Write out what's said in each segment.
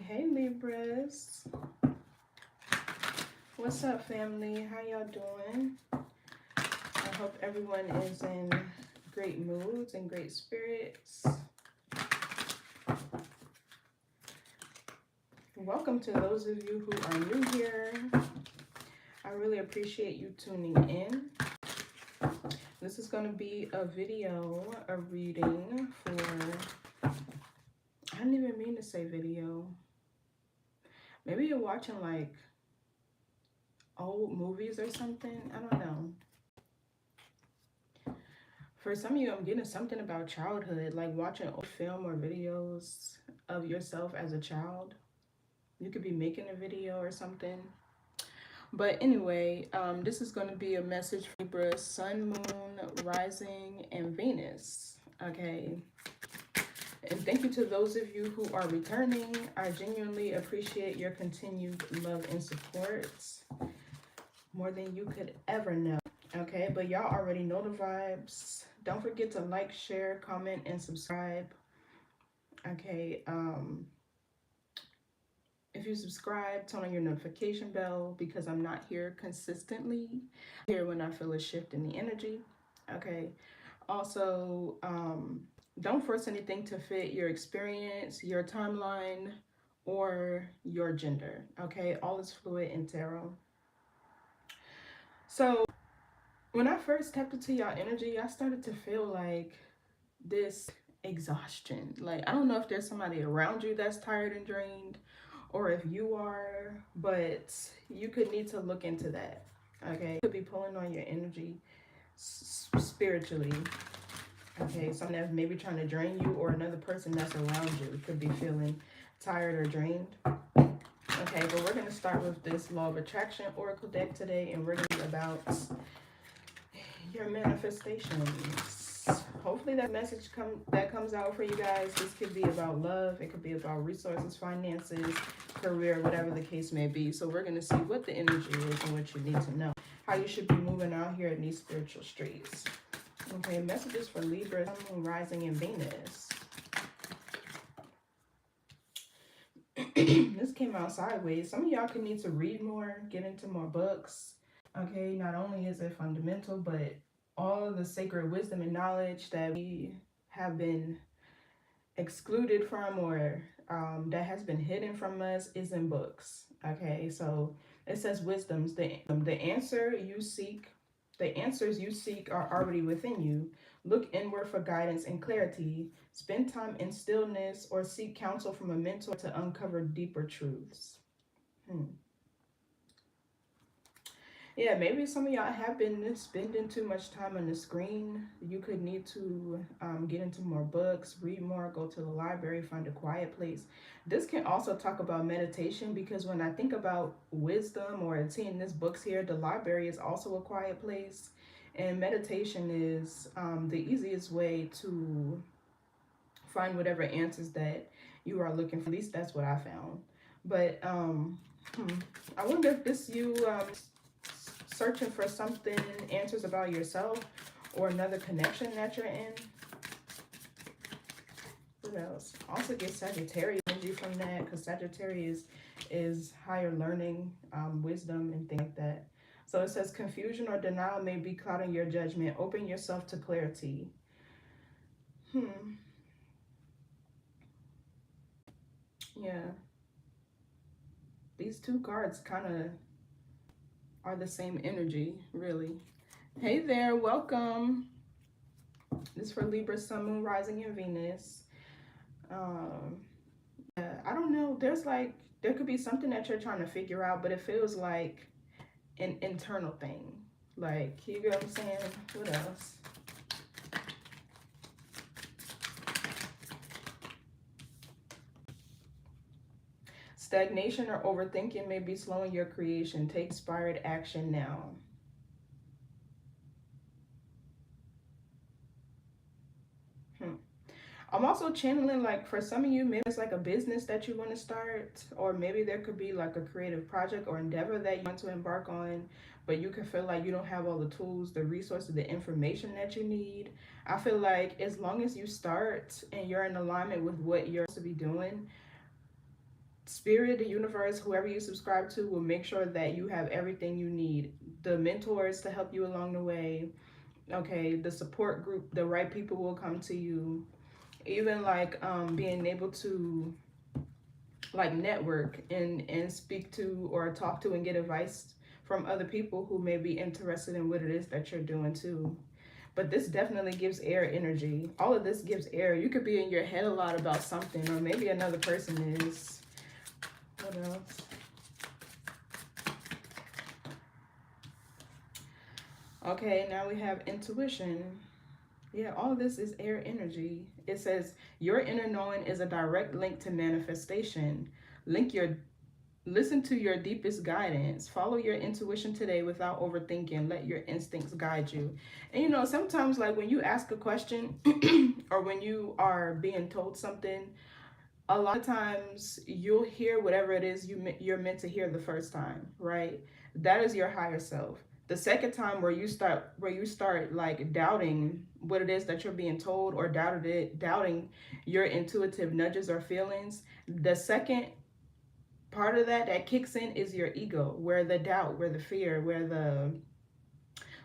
Hey Libras, what's up family? How y'all doing? I hope everyone is in great moods and great spirits. Welcome to those of you who are new here. I really appreciate you tuning in. This is going to be a reading for, I didn't even mean to say video. Maybe you're watching like old movies or something. I don't know. For some of you, I'm getting something about childhood, like watching old film or videos of yourself as a child. You could be making a video or something. But anyway, this is going to be a message for Libra, Sun, Moon, Rising, and Venus. Okay. And thank you to those of you who are returning. I genuinely appreciate your continued love and support. More than you could ever know. Okay, but y'all already know the vibes. Don't forget to like, share, comment, and subscribe. Okay, if you subscribe, turn on your notification bell because I'm not here consistently. I'm here when I feel a shift in the energy. Okay, also, don't force anything to fit your experience, your timeline, or your gender. Okay, all is fluid in tarot. So when I first tapped into y'all energy, I started to feel like this exhaustion. Like, I don't know if there's somebody around you that's tired and drained, or if you are, but you could need to look into that. Okay, you could be pulling on your energy spiritually. Okay, something that's maybe trying to drain you, or another person that's around you could be feeling tired or drained. Okay, but we're going to start with this Law of Attraction Oracle deck today, and we're going to be about your manifestations. Hopefully that message comes out for you guys. This could be about love. It could be about resources, finances, career, whatever the case may be. So we're going to see what the energy is and what you need to know. How you should be moving out here in these spiritual streets. Okay, messages for Libra, Sun, Rising, and Venus. This came out sideways. Some of y'all could need to read more, get into more books. Okay, not only is it fundamental, but all the sacred wisdom and knowledge that we have been excluded from, or that has been hidden from us, is in books. Okay, so it says wisdoms, the answers you seek are already within you. Look inward for guidance and clarity. Spend time in stillness or seek counsel from a mentor to uncover deeper truths. Yeah, maybe some of y'all have been spending too much time on the screen. You could need to get into more books, read more, go to the library, find a quiet place. This can also talk about meditation, because when I think about wisdom or seeing these books here, the library is also a quiet place. And meditation is the easiest way to find whatever answers that you are looking for. At least that's what I found. But I wonder if this you searching for something, answers about yourself or another connection that you're in. What else? Also get Sagittarius energy from that, because Sagittarius is higher learning, wisdom, and things like that. So it says confusion or denial may be clouding your judgment. Open yourself to clarity. Yeah. These two cards kind of are the same energy, really. Hey there, welcome. This is for Libra, Sun, Moon, Rising, and Venus. Yeah, I don't know. There could be something that you're trying to figure out, but it feels like an internal thing. Like, you get what I'm saying? What else? Stagnation or overthinking may be slowing your creation. Take inspired action now. I'm also channeling, like, for some of you, maybe it's like a business that you want to start, or maybe there could be like a creative project or endeavor that you want to embark on, but you can feel like you don't have all the tools, the resources, the information that you need. I feel like as long as you start and you're in alignment with what you're supposed to be doing, Spirit, the universe, whoever you subscribe to will make sure that you have everything you need. The mentors to help you along the way. Okay, the support group, the right people will come to you. Even like being able to like network and speak to or talk to and get advice from other people who may be interested in what it is that you're doing too. But this definitely gives air energy. All of this gives air. You could be in your head a lot about something, or maybe another person is. What else? Okay, now we have intuition. Yeah, all of this is air energy. It says your inner knowing is a direct link to manifestation. Listen to your deepest guidance. Follow your intuition today without overthinking. Let your instincts guide you. And you know, sometimes like when you ask a question or when you are being told something, a lot of times you'll hear whatever it is you're meant to hear the first time, right? That is your higher self. The second time where you start like doubting what it is that you're being told, or doubting your intuitive nudges or feelings, the second part of that kicks in is your ego, where the doubt, where the fear, where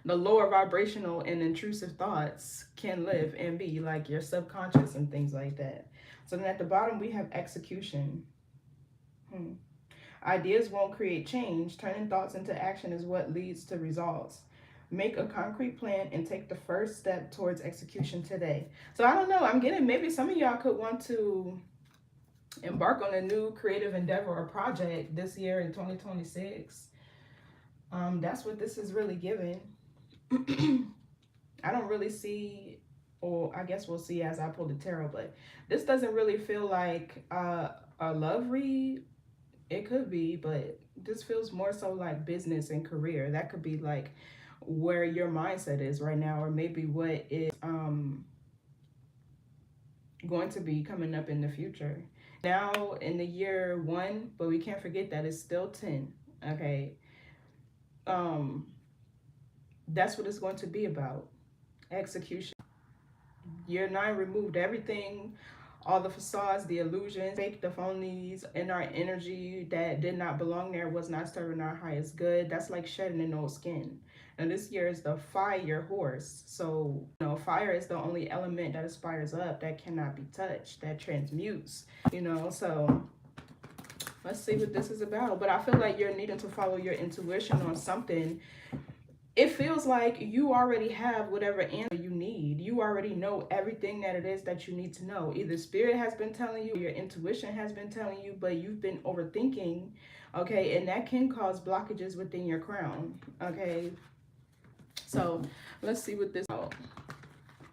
the lower vibrational and intrusive thoughts can live and be, like your subconscious and things like that. So then at the bottom we have execution. Ideas won't create change. Turning thoughts into action is what leads to results. Make a concrete plan and take the first step towards execution today. So I don't know, I'm getting maybe some of y'all could want to embark on a new creative endeavor or project this year in 2026. That's what this is really giving. I don't really see, or I guess we'll see as I pull the tarot, but this doesn't really feel like a love read. It could be, but this feels more so like business and career. That could be like where your mindset is right now, or maybe what is going to be coming up in the future. Now in the year 1, but we can't forget that it's still 10. Okay. That's what it's going to be about. Execution. Year 9 removed everything, all the facades, the illusions, fake, the phonies, and our energy that did not belong there, was not serving our highest good. That's like shedding an old skin. And this year is the fire horse. So, you know, fire is the only element that aspires up, that cannot be touched, that transmutes, you know. So let's see what this is about. But I feel like you're needing to follow your intuition on something. It feels like you already have whatever answer you need. You already know everything that it is that you need to know. Either spirit has been telling you, your intuition has been telling you, but you've been overthinking, okay? And that can cause blockages within your crown, okay? So let's see what this is about.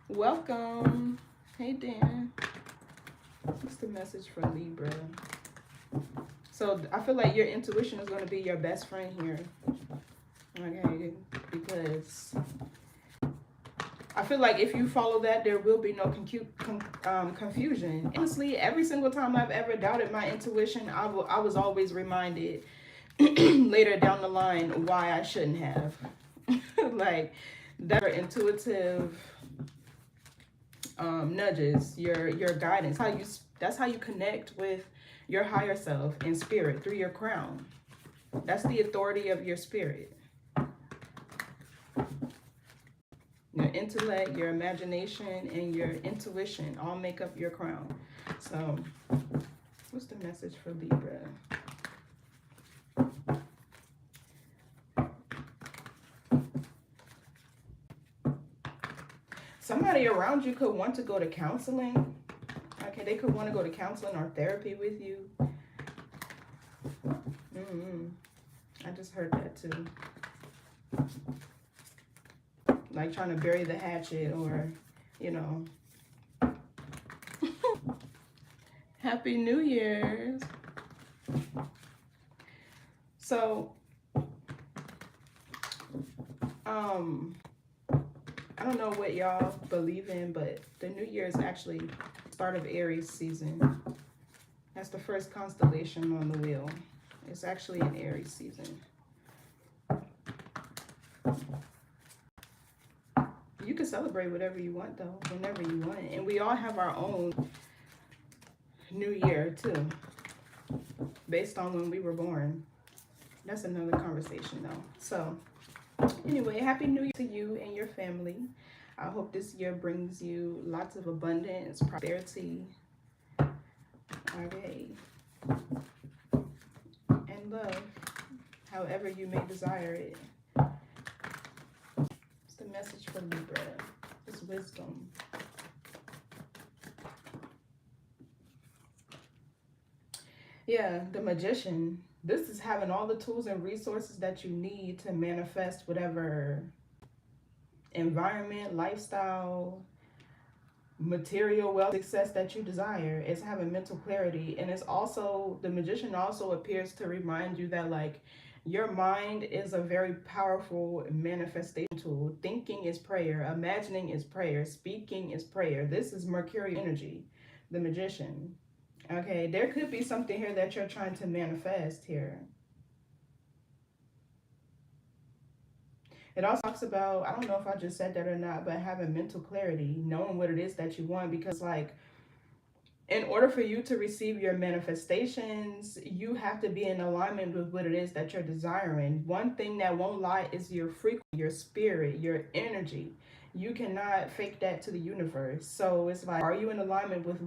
Welcome. Hey, Dan. What's the message for Libra? So I feel like your intuition is going to be your best friend here. Okay, because I feel like if you follow that, there will be no confusion. Honestly, every single time I've ever doubted my intuition, I was always reminded later down the line why I shouldn't have. Like, that intuitive nudges, your guidance, that's how you connect with your higher self and spirit, through your crown. That's the authority of your spirit. Your intellect, your imagination, and your intuition all make up your crown. So, what's the message for Libra? Somebody around you could want to go to counseling. Okay, they could want to go to counseling or therapy with you. I just heard that too. Like trying to bury the hatchet, or, you know. Happy New Year's. So, I don't know what y'all believe in, but the New Year is actually the start of Aries season. That's the first constellation on the wheel. It's actually an Aries season. You can celebrate whatever you want, though, whenever you want. And we all have our own New Year, too. based on when we were born. That's another conversation though. So anyway, happy new year to you and your family. I hope this year brings you lots of abundance, prosperity, okay, and love, however you may desire it. It's the message for Libra. It's wisdom. Yeah, the Magician. This is having all the tools and resources that you need to manifest whatever environment, lifestyle, material wealth, success that you desire. It's having mental clarity. And it's also, the Magician also appears to remind you that like your mind is a very powerful manifestation tool. Thinking is prayer, imagining is prayer, speaking is prayer. This is Mercury energy, the Magician. Okay, there could be something here that you're trying to manifest here. It also talks about, I don't know if I just said that or not, but having mental clarity, knowing what it is that you want, because like in order for you to receive your manifestations, you have to be in alignment with what it is that you're desiring. One thing that won't lie is your frequency, your spirit, your energy. You cannot fake that to the universe. So it's like, are you in alignment with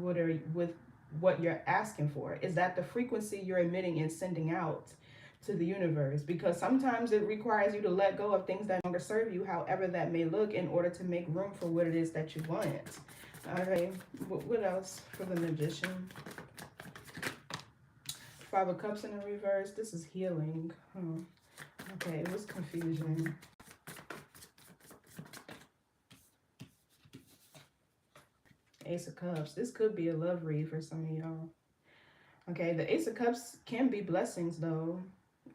what you're asking for? Is that the frequency you're emitting and sending out to the universe? Because sometimes it requires you to let go of things that no longer serve you, however that may look, in order to make room for what it is that you want. Okay, what else for the Magician? Five of Cups in the reverse. This is healing. Okay, it was confusion. Ace of Cups. This could be a love read for some of y'all. Okay, the Ace of Cups can be blessings though.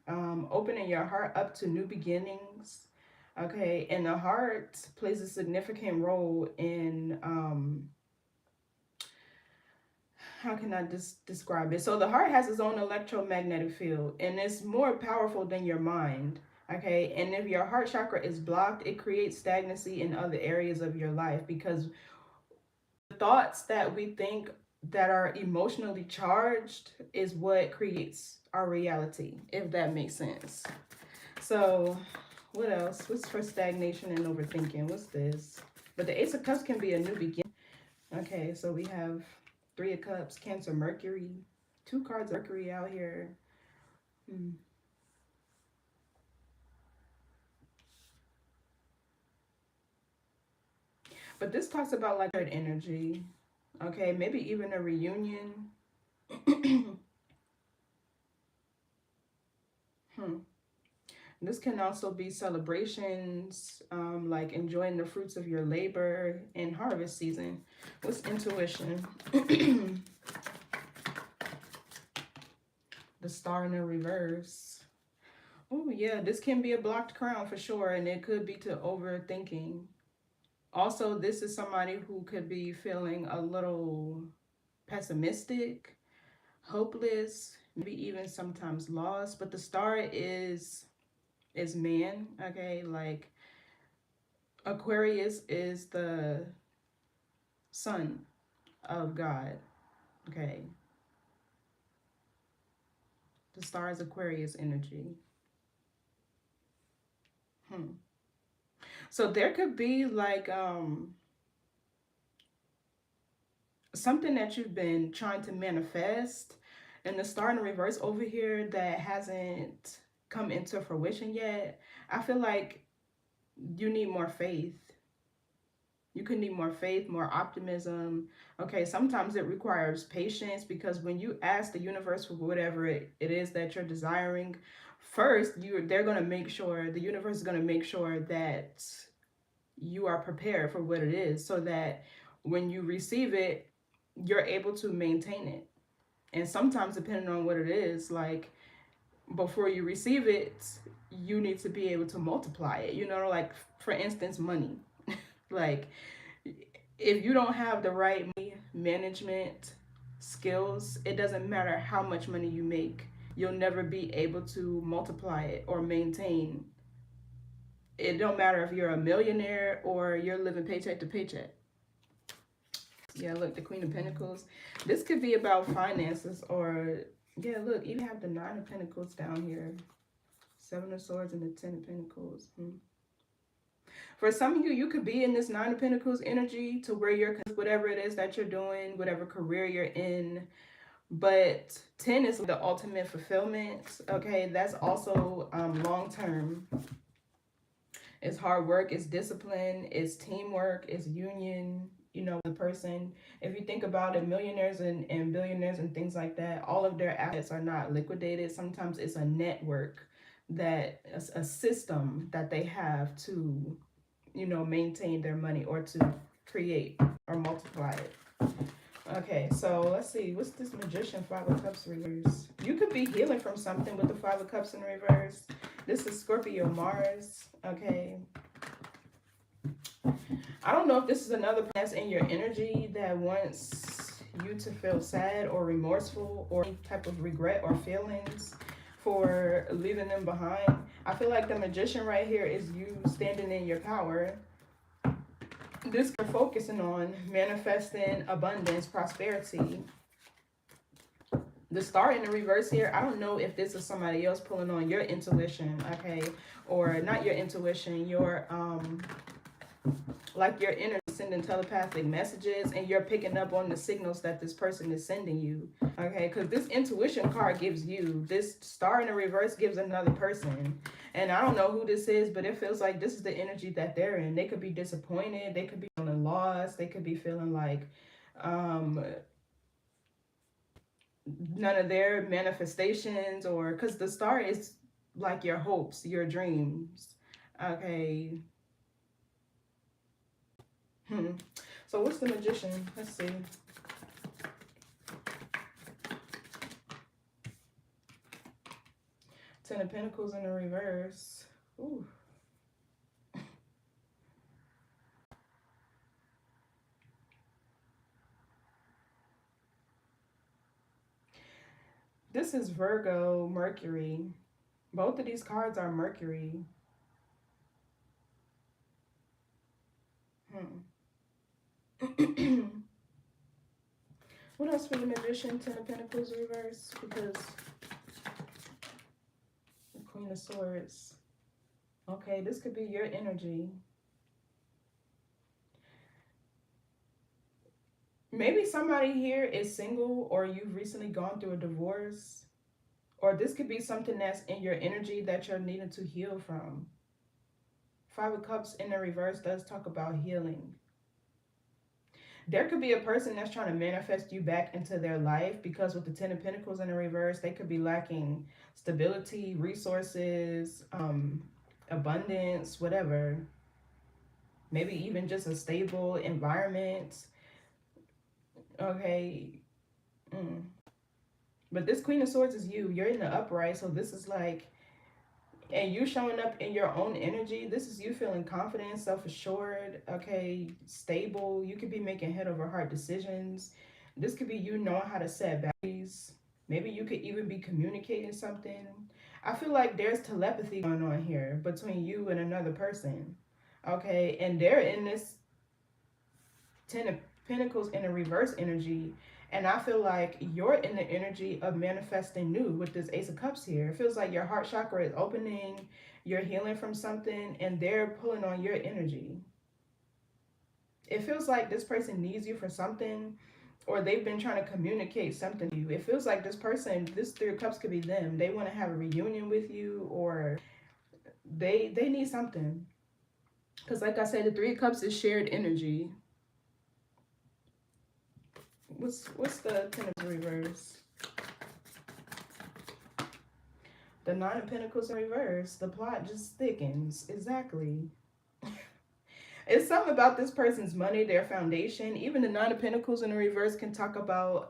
Opening your heart up to new beginnings. Okay, and the heart plays a significant role in, how can I describe it? So the heart has its own electromagnetic field, and it's more powerful than your mind. Okay, and if your heart chakra is blocked, it creates stagnancy in other areas of your life, because the thoughts that we think that are emotionally charged is what creates our reality, if that makes sense. So what else? What's for stagnation and overthinking? What's this? But the Ace of Cups can be a new beginning. Okay, so we have Three of Cups, Cancer, Mercury. Two cards of Mercury out here. But this talks about like energy. Okay, maybe even a reunion. This can also be celebrations, like enjoying the fruits of your labor in harvest season. What's intuition? The Star in the reverse. Oh yeah, this can be a blocked crown for sure, and it could be to overthinking. Also, this is somebody who could be feeling a little pessimistic, hopeless, maybe even sometimes lost. But the Star is man. Okay, like Aquarius is the son of God. Okay, the Star is Aquarius energy. So there could be like something that you've been trying to manifest, and the Star in the reverse over here that hasn't come into fruition yet. I feel like you need more faith. You could need more faith, more optimism. Okay, sometimes it requires patience, because when you ask the universe for whatever it is that you're desiring, first they're going to make sure, the universe is going to make sure that you are prepared for what it is, so that when you receive it, you're able to maintain it. And sometimes, depending on what it is, like before you receive it, you need to be able to multiply it. You know, like for instance, money. Like if you don't have the right management skills, it doesn't matter how much money you make, you'll never be able to multiply it or maintain. It don't matter if you're a millionaire or you're living paycheck to paycheck. Yeah, look, the Queen of Pentacles. This could be about finances or Yeah, look, even have the Nine of Pentacles down here. Seven of Swords and the Ten of Pentacles. For some of you, you could be in this Nine of Pentacles energy to where you're, whatever it is that you're doing, whatever career you're in. But 10 is the ultimate fulfillment. Okay, that's also long term. It's hard work, it's discipline, it's teamwork, it's union. You know, the person, if you think about it, millionaires and billionaires and things like that, all of their assets are not liquidated. Sometimes it's a network, that a system that they have to, you know, maintain their money or to create or multiply it. Okay, so let's see. What's this Magician, Five of Cups reverse? You could be healing from something with the Five of Cups in reverse. This is Scorpio Mars. Okay. I don't know if this is another person that's in your energy that wants you to feel sad or remorseful or any type of regret or feelings for leaving them behind. I feel like the Magician right here is you standing in your power. This you're focusing on manifesting abundance, prosperity. The Star in the reverse here, I don't know if this is somebody else pulling on your intuition, okay? Or not your intuition, your like your inner sending telepathic messages, and you're picking up on the signals that this person is sending you, okay? Because this intuition card gives you, this Star in the reverse gives another person. And I don't know who this is, but it feels like this is the energy that they're in. They could be disappointed, they could be feeling lost, they could be feeling like none of their manifestations, or because the Star is like your hopes, your dreams, okay? So what's the Magician? Let's see. Ten of Pentacles in the reverse. Ooh. This is Virgo, Mercury. Both of these cards are Mercury. What else for the Magician? Ten of Pentacles reverse, because the Queen of Swords. Okay, this could be your energy. Maybe somebody here is single, or you've recently gone through a divorce, or this could be something that's in your energy that you're needing to heal from. Five of Cups in the reverse does talk about healing. There could be a person that's trying to manifest you back into their life, because with the Ten of Pentacles in the reverse, they could be lacking stability, resources, abundance, whatever. Maybe even just a stable environment. Okay. But this Queen of Swords is you. You're in the upright, so this is like, and you showing up in your own energy. This is you feeling confident, self-assured, okay, stable. You could be making head over heart decisions. This could be you knowing how to set boundaries. Maybe you could even be communicating something. I feel like there's telepathy going on here between you and another person, okay? And they're in this Ten of Pentacles in a reverse energy. And I feel like you're in the energy of manifesting new with this Ace of Cups here. It feels like your heart chakra is opening, you're healing from something, and they're pulling on your energy. It feels like this person needs you for something, or they've been trying to communicate something to you. It feels like this person, this Three of Cups could be them. They want to have a reunion with you, or they need something. Because like I said, the Three of Cups is shared energy. What's the Ten of reverse? The Nine of Pentacles in reverse. The plot just thickens. Exactly. It's something about this person's money, their foundation. Even the Nine of Pentacles in the reverse can talk about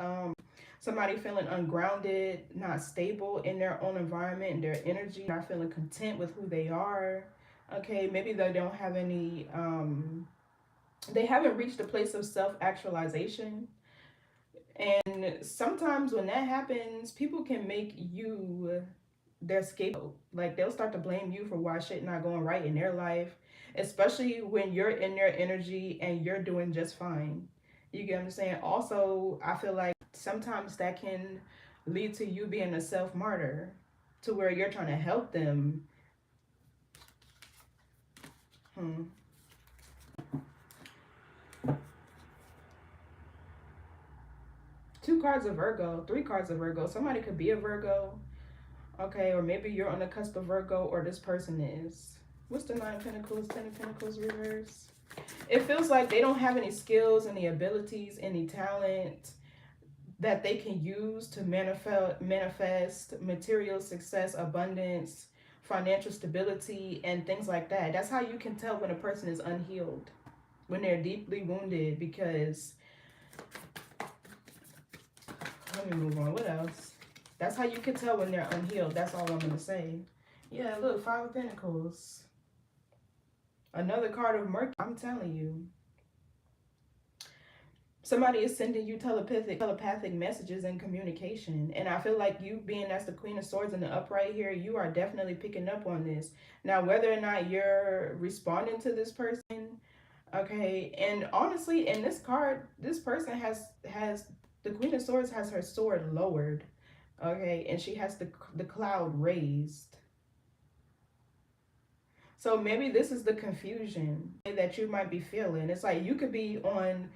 somebody feeling ungrounded, not stable in their own environment and their energy, not feeling content with who they are. Okay, maybe they don't have any, they haven't reached a place of self-actualization. And sometimes when that happens, people can make you their scapegoat. Like, they'll start to blame you for why shit not going right in their life, especially when you're in their energy and you're doing just fine. You get what I'm saying? Also, I feel like sometimes that can lead to you being a self-martyr, to where you're trying to help them. Two cards of Virgo, three cards of Virgo. Somebody could be a Virgo, okay, or maybe you're on the cusp of Virgo, or this person is. What's the Nine of Pentacles, Ten of Pentacles reverse? It feels like they don't have any skills, any abilities, any talent that they can use to manifest material success, abundance, financial stability, and things like that. That's how you can tell when a person is unhealed, when they're deeply wounded. Because, let me move on. What else? That's how you can tell when they're unhealed. That's all I'm going to say. Yeah, look, Five of Pentacles. Another card of Mercury. I'm telling you. Somebody is sending you telepathic messages and communication. And I feel like you being as the Queen of Swords in the upright here, you are definitely picking up on this. Now, whether or not you're responding to this person, okay, and honestly, in this card, this person has the Queen of Swords has her sword lowered, okay, and she has the cloud raised. So maybe this is the confusion that you might be feeling. It's like you could be on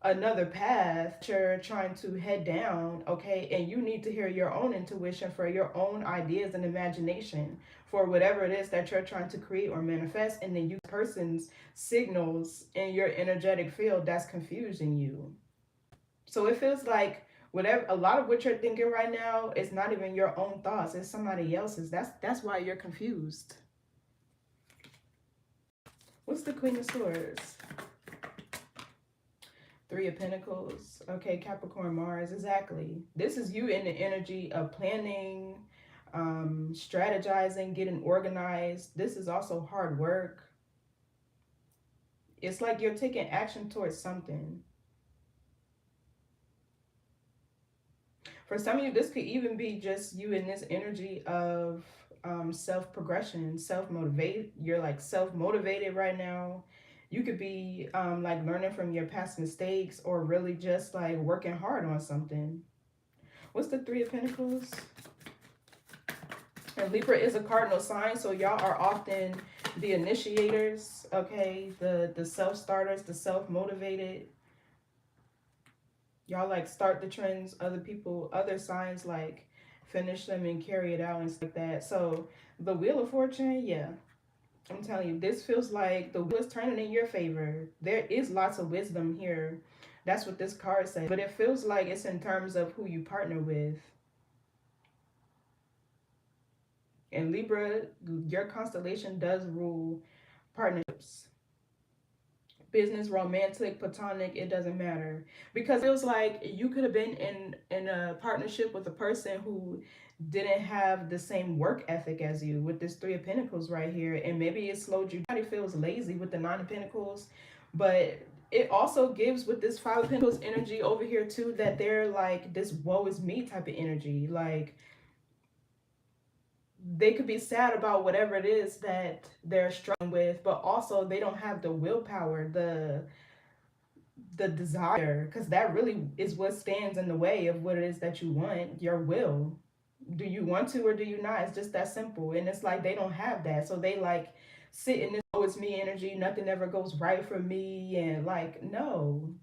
another path you're trying to head down, okay, and you need to hear your own intuition for your own ideas and imagination for whatever it is that you're trying to create or manifest, and then you person's signals in your energetic field that's confusing you. So it feels like whatever, a lot of what you're thinking right now is not even your own thoughts, it's somebody else's. That's why you're confused. What's the Queen of Swords? Three of Pentacles. Okay, Capricorn, Mars. Exactly. This is you in the energy of planning, strategizing, getting organized. This is also hard work. It's like you're taking action towards something. For some of you, this could even be just you in this energy of self-progression, self-motivate. You're like self-motivated right now. You could be like learning from your past mistakes, or really just like working hard on something. What's the Three of Pentacles? And Libra is a cardinal sign, so y'all are often the initiators, okay? The self-starters, the self-motivated. Y'all like start the trends, other signs like finish them and carry it out and stuff like that. So the Wheel of Fortune, yeah. I'm telling you, this feels like the wheel is turning in your favor. There is lots of wisdom here. That's what this card says. But it feels like it's in terms of who you partner with. And Libra, your constellation does rule partnerships. Business, romantic, platonic, it doesn't matter. Because it feels like you could have been in a partnership with a person who didn't have the same work ethic as you with this Three of Pentacles right here. And maybe it slowed you. Everybody feels lazy with the Nine of Pentacles. But it also gives with this Five of Pentacles energy over here too, that they're like this woe is me type of energy. Like they could be sad about whatever it is that they're struggling with, but also they don't have the willpower, the desire, because that really is what stands in the way of what it is that you want, your will. Do you want to or do you not? It's just that simple. And it's like they don't have that, so they like sit in this oh it's me energy, nothing ever goes right for me, and like no,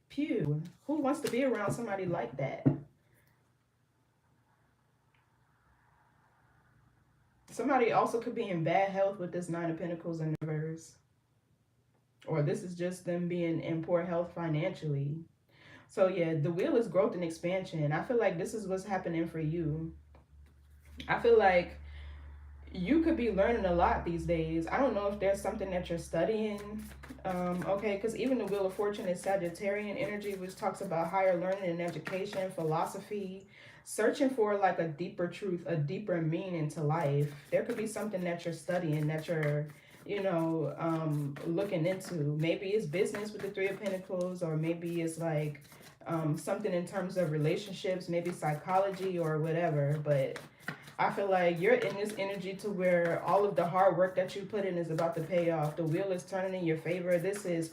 pew, who wants to be around somebody like that? Somebody also could be in bad health with this Nine of Pentacles in reverse. Or this is just them being in poor health financially. So yeah, the wheel is growth and expansion. I feel like this is what's happening for you. I feel like you could be learning a lot these days. I don't know if there's something that you're studying. Okay, because even the Wheel of Fortune is Sagittarian energy, which talks about higher learning and education, philosophy, searching for like a deeper truth, a deeper meaning to life. There could be something that you're studying, that you're, you know, looking into. Maybe it's business with the Three of Pentacles, or maybe it's like something in terms of relationships, maybe psychology or whatever. But I feel like you're in this energy to where all of the hard work that you put in is about to pay off. The wheel is turning in your favor. This is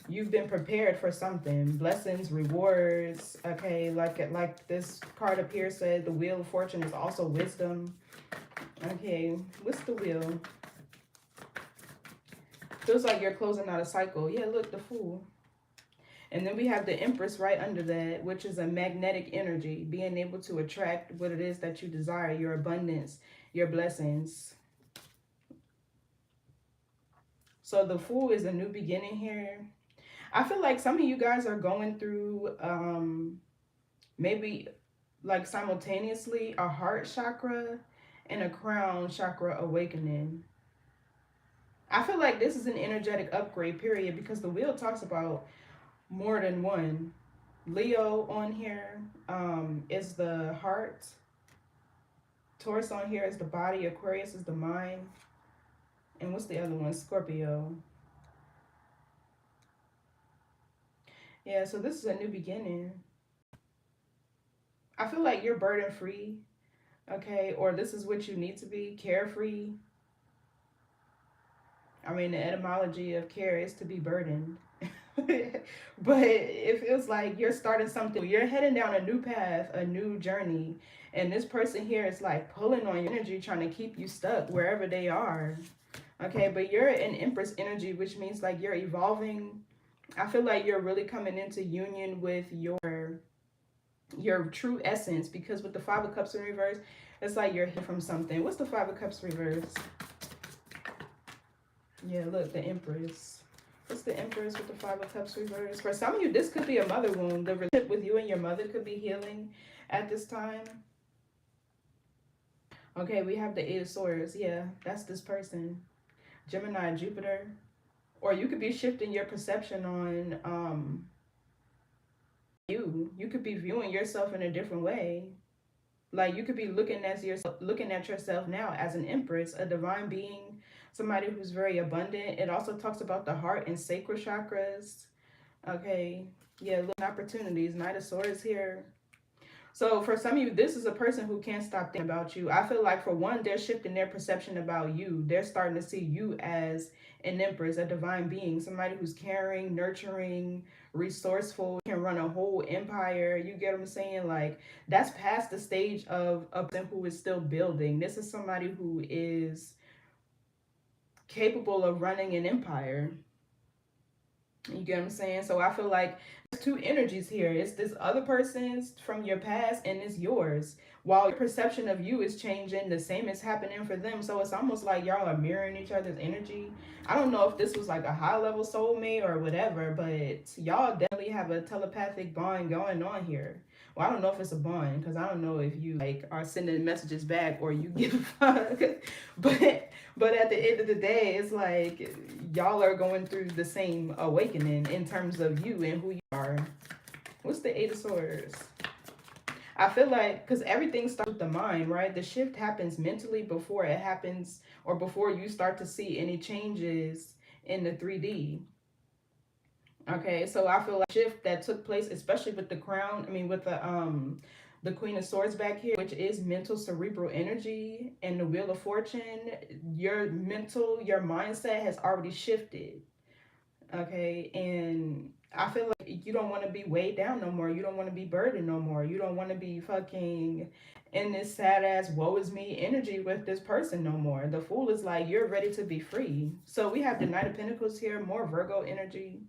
You've been prepared for something. Blessings, rewards. Okay, like this card up here said, the Wheel of Fortune is also wisdom. Okay, what's the wheel? Feels like you're closing out a cycle. Yeah, look, the Fool. And then we have the Empress right under that, which is a magnetic energy, being able to attract what it is that you desire, your abundance, your blessings. So the Fool is a new beginning here. I feel like some of you guys are going through maybe like simultaneously a heart chakra and a crown chakra awakening. I feel like this is an energetic upgrade period because the wheel talks about more than one. Leo on here is the heart. Taurus on here is the body. Aquarius is the mind. And what's the other one? Scorpio. Yeah, so this is a new beginning. I feel like you're burden free, okay? Or this is what you need to be, carefree. I mean, the etymology of care is to be burdened. But it feels like you're starting something. You're heading down a new path, a new journey. And this person here is like pulling on your energy, trying to keep you stuck wherever they are. Okay, but you're in Empress energy, which means like you're evolving. I feel like you're really coming into union with your true essence, because with the Five of Cups in reverse, it's like you're hid from something. What's the Five of Cups reverse? Yeah, look, the Empress. What's the Empress with the Five of Cups reverse? For some of you, this could be a mother wound. The relationship with you and your mother could be healing at this time. Okay, we have the Eight of Swords. Yeah, that's this person. Gemini, Jupiter. Or you could be shifting your perception on you. You could be viewing yourself in a different way. Like you could be looking at yourself now as an empress, a divine being, somebody who's very abundant. It also talks about the heart and sacral chakras. Okay, yeah, look, opportunities. Knight of Swords here. So for some of you, this is a person who can't stop thinking about you. I feel like for one, they're shifting their perception about you. They're starting to see you as an empress, a divine being, somebody who's caring, nurturing, resourceful, can run a whole empire. You get what I'm saying? Like that's past the stage of a person who is still building. This is somebody who is capable of running an empire. You get what I'm saying? So I feel like there's two energies here. It's this other person's from your past and it's yours. While your perception of you is changing, the same is happening for them. So it's almost like y'all are mirroring each other's energy. I don't know if this was like a high level soulmate or whatever, but y'all definitely have a telepathic bond going on here. Well, I don't know if it's a bond because I don't know if you like are sending messages back or you give a fuck. But at the end of the day, it's like y'all are going through the same awakening in terms of you and who you are. What's the Eight of Swords? I feel like because everything starts with the mind, right? The shift happens mentally before it happens or before you start to see any changes in the 3D. Okay, so I feel like shift that took place, especially with the crown, I mean with the Queen of Swords back here, which is mental cerebral energy, and the Wheel of Fortune, your mindset has already shifted. Okay, and I feel like you don't want to be weighed down no more. You don't want to be burdened no more. You don't want to be fucking in this sad ass woe is me energy with this person no more. The Fool is like, you're ready to be free. So we have the Knight of Pentacles here, more Virgo energy.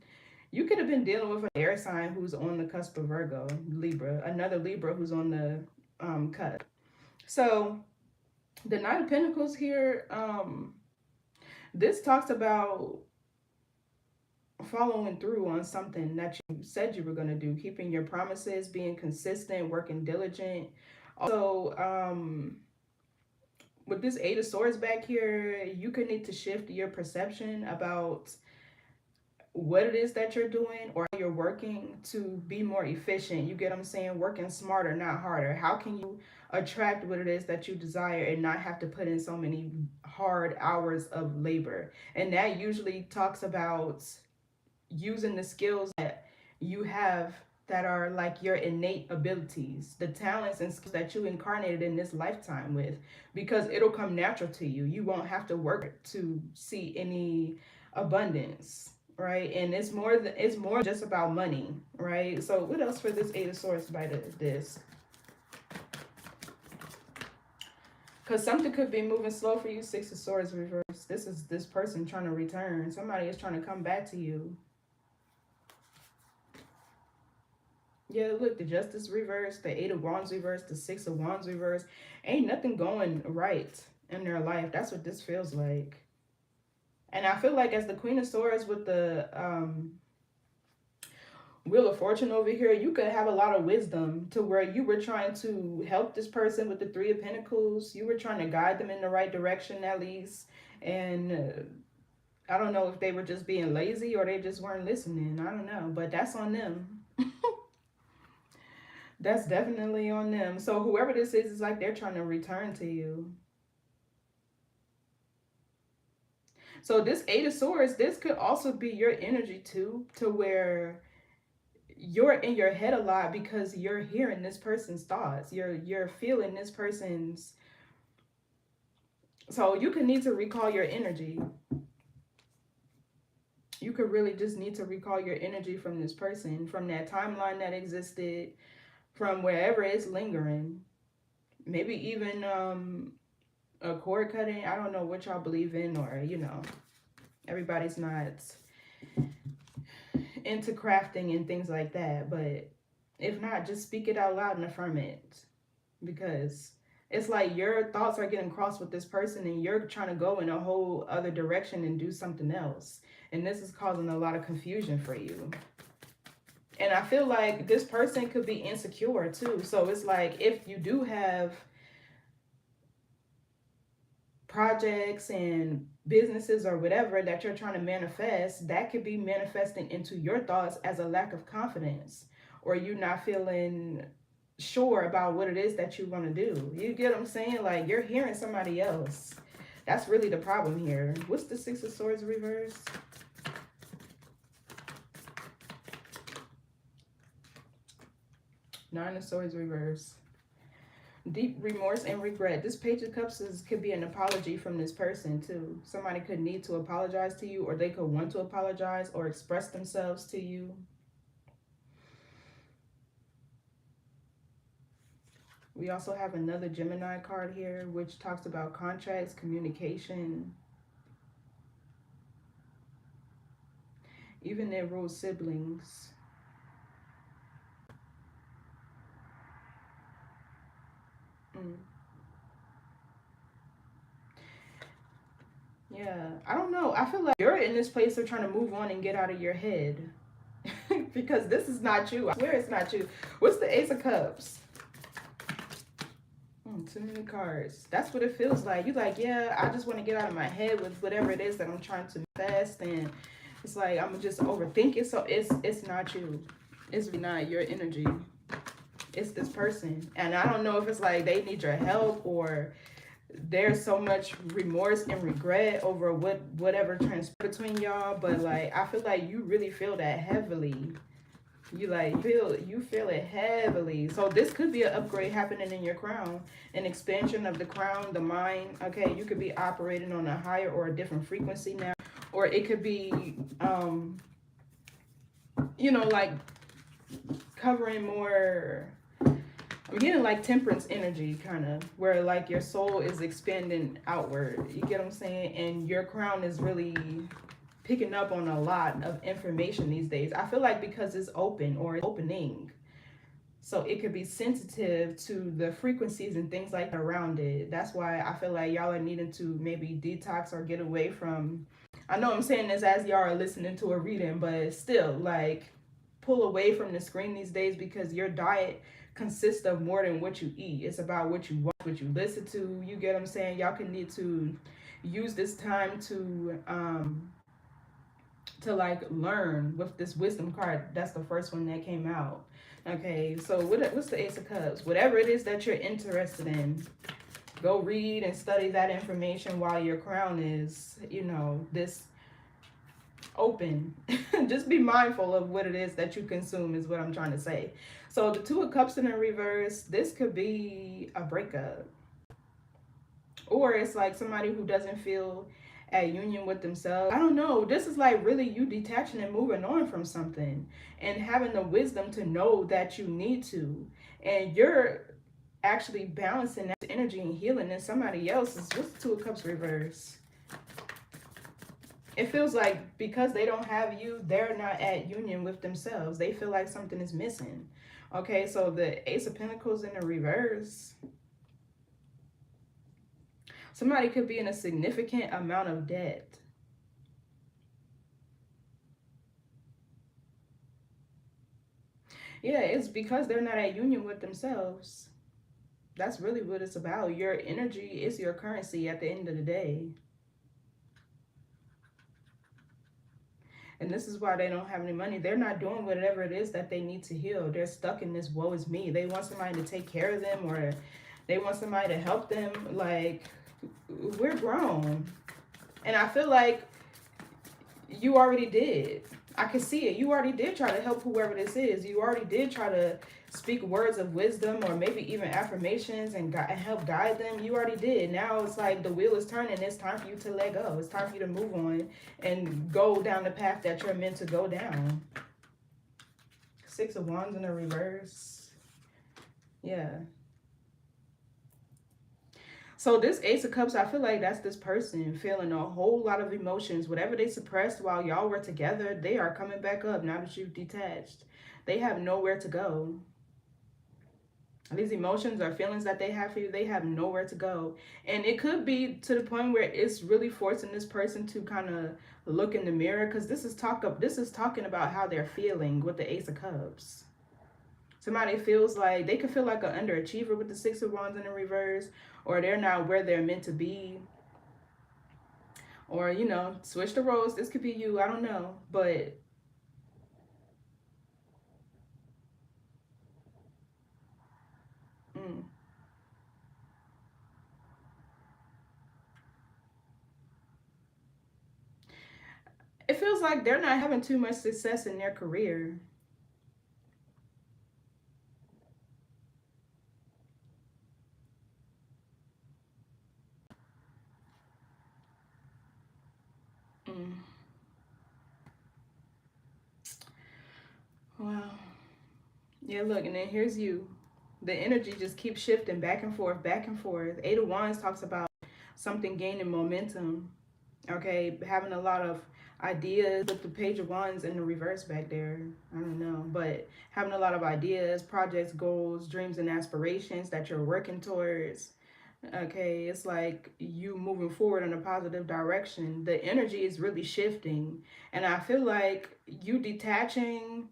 You could have been dealing with an air sign who's on the cusp of Virgo, Libra, another Libra who's on the cusp. So the Knight of Pentacles here, this talks about following through on something that you said you were going to do, keeping your promises, being consistent, working diligent. Also, with this Eight of Swords back here, you could need to shift your perception about what it is that you're doing or you're working to be more efficient. You get what I'm saying? Working smarter, not harder. How can you attract what it is that you desire and not have to put in so many hard hours of labor? And that usually talks about using the skills that you have that are like your innate abilities, the talents and skills that you incarnated in this lifetime with, because it'll come natural to you. You won't have to work to see any abundance. right? And it's more just about money, right? So what else for this Eight of Swords by this? Because something could be moving slow for you. Six of Swords reverse. This is this person trying to return. Somebody is trying to come back to you. Yeah, look, the Justice reverse, the Eight of Wands reverse, the Six of Wands reverse. Ain't nothing going right in their life. That's what this feels like. And I feel like as the Queen of Swords with the Wheel of Fortune over here, you could have a lot of wisdom to where you were trying to help this person with the Three of Pentacles. You were trying to guide them in the right direction at least. And I don't know if they were just being lazy or they just weren't listening. I don't know, but that's on them. That's definitely on them. So whoever this is like they're trying to return to you. So this Eight of Swords, this could also be your energy too, to where you're in your head a lot because you're hearing this person's thoughts. You're feeling this person's. So you could need to recall your energy. You could really just need to recall your energy from this person, from that timeline that existed, from wherever it's lingering. Maybe even a cord cutting. I don't know what y'all believe in, or you know, everybody's not into crafting and things like that, but if not, just speak it out loud and affirm it, because it's like your thoughts are getting crossed with this person and you're trying to go in a whole other direction and do something else, and this is causing a lot of confusion for you. And I feel like this person could be insecure too. So it's like if you do have projects and businesses or whatever that you're trying to manifest, that could be manifesting into your thoughts as a lack of confidence, or you not feeling sure about what it is that you want to do. You get what I'm saying? Like you're hearing somebody else. That's really the problem here. What's the Six of Swords reverse? Nine of Swords reverse. Deep remorse and regret. This Page of Cups could be an apology from this person too. Somebody could need to apologize to you, or they could want to apologize or express themselves to you. We also have another Gemini card here, which talks about contracts, communication, even their real siblings. Yeah, I don't know. I feel like you're in this place of trying to move on and get out of your head. Because this is not you. I swear it's not you. What's the Ace of Cups? Too many cards. That's what it feels like. You're like, yeah, I just want to get out of my head with whatever it is that I'm trying to manifest, and it's like I'm just overthink it. So it's not you. It's not your energy. It's this person. And I don't know if it's like they need your help, or there's so much remorse and regret over whatever transpired between y'all, but like I feel like you really feel that heavily. You like you feel it heavily. So this could be an upgrade happening in your crown, an expansion of the crown, the mind. Okay, you could be operating on a higher or a different frequency now, or it could be you know, like covering more. I'm getting like temperance energy, kind of, where like your soul is expanding outward. You get what I'm saying? And your crown is really picking up on a lot of information these days. I feel like because it's open or it's opening. So it could be sensitive to the frequencies and things like around it. That's why I feel like y'all are needing to maybe detox or get away from. I know I'm saying this as y'all are listening to a reading, but still, like, pull away from the screen these days, because your diet consists of more than what you eat. It's about what you watch, what you listen to. You get what I'm saying? Y'all can need to use this time to like learn with this wisdom card. That's the first one that came out. Okay, so what's the Ace of Cups? Whatever it is that you're interested in, go read and study that information while your crown is, you know, this open. Just be mindful of what it is that you consume is what I'm trying to say. So the Two of Cups in the reverse, this could be a breakup, or it's like somebody who doesn't feel at union with themselves. I don't know. This is like really you detaching and moving on from something and having the wisdom to know that you need to. And you're actually balancing that energy and healing in somebody else's. What's the Two of Cups reverse? It feels like because they don't have you, they're not at union with themselves. They feel like something is missing. Okay, so the Ace of Pentacles in the reverse. Somebody could be in a significant amount of debt. Yeah, it's because they're not at union with themselves. That's really what it's about. Your energy is your currency at the end of the day. And this is why they don't have any money. They're not doing whatever it is that they need to heal. They're stuck in this woe is me. They want somebody to take care of them, or they want somebody to help them. Like, we're grown. And I feel like you already did. I can see it. You already did try to help whoever this is. You already did try to speak words of wisdom or maybe even affirmations and help guide them. You already did. Now it's like the wheel is turning. It's time for you to let go. It's time for you to move on and go down the path that you're meant to go down. Six of Wands in the reverse. Yeah. So this Ace of Cups, I feel like that's this person feeling a whole lot of emotions. Whatever they suppressed while y'all were together, they are coming back up now that you've detached. They have nowhere to go. These emotions or feelings that they have for you, they have nowhere to go. And it could be to the point where it's really forcing this person to kind of look in the mirror, because this is talking about how they're feeling with the Ace of Cups. Somebody feels like they could feel like an underachiever with the Six of Wands in the reverse, or they're not where they're meant to be. Or, you know, switch the roles. This could be you. I don't know. But mm, it feels like they're not having too much success in their career. Mm, wow. Yeah, look, and then here's you. The energy just keeps shifting back and forth, back and forth. Eight of Wands talks about something gaining momentum. Okay, having a lot of ideas with the Page of Wands in the reverse back there. I don't know, but having a lot of ideas, projects, goals, dreams, and aspirations that you're working towards. Okay, it's like you moving forward in a positive direction. The energy is really shifting, and I feel like you detaching